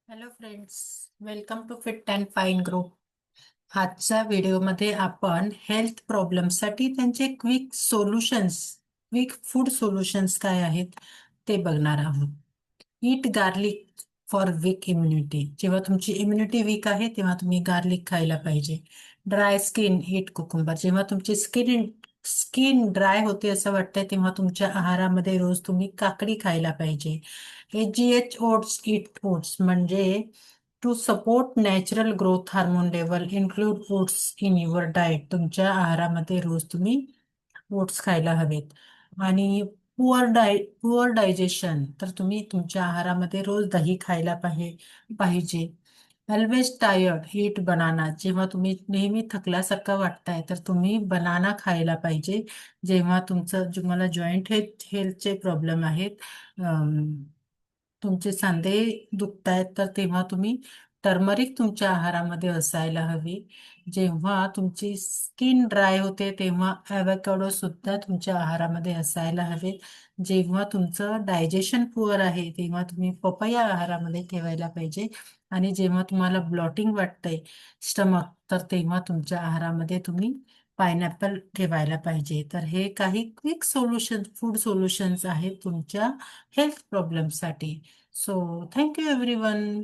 Hello friends, welcome to fit and fine group. आजच्या व्हिडिओमध्ये आपण हेल्थ प्रॉब्लेमसाठी त्यांचे क्विक फूड सोल्युशन्स काय आहेत ते बघणार आहोत. ईट गार्लिक फॉर वीक इम्युनिटी. जेव्हा तुमची इम्युनिटी वीक आहे तेव्हा तुम्ही गार्लिक खायला पाहिजे. ड्राय स्किन ईट कुकुंबर. जेव्हा तुमची स्किन स्किन ड्राय होते असं वाटतंय तेव्हा तुमच्या आहारामध्ये रोज तुम्ही काकडी खायला पाहिजे. एजीएच ओट्स ईट ओट्स म्हणजे to support natural growth hormone level include oats in your diet. तुमच्या आहारामध्ये रोज तुम्ही ओट्स खायला हवेत. आणि पुअर डायजेशन तर तुम्ही तुमच्या आहारामध्ये रोज दही खायला पाहिजे. ऑलवेज टायर्ड ईट बनाना. जेव्हा तुम्ही नेहमी थकल्यासारखं वाटताय तर तुम्ही बनाना खायला पाहिजे. जेव्हा तुम्हाला जॉईंट हेल्थचे प्रॉब्लेम आहेत, तुमचे सांधे दुखतायत तर तेव्हा तुम्ही टर्मरिक तुमच्या आहारामध्ये असायला हवी. जेव्हा तुमची स्किन ड्राय होते तेव्हा ॲवोकॅडो सुद्धा तुमच्या आहारामध्ये असायला हवे. जेव्हा तुमचं डायजेशन पुअर आहे तेव्हा तुम्ही पपया आहारामध्ये ठेवायला पाहिजे. आणि जेव्हा तुम्हाला ब्लॉटिंग वाटतंय स्टमक तर तेव्हा तुमच्या आहारामध्ये तुम्ही पायनॅपल ठेवायला पाहिजे. तर हे काही क्विक फूड सोल्युशन्स आहेत तुमच्या health प्रॉब्लेमसाठी. So thank you everyone.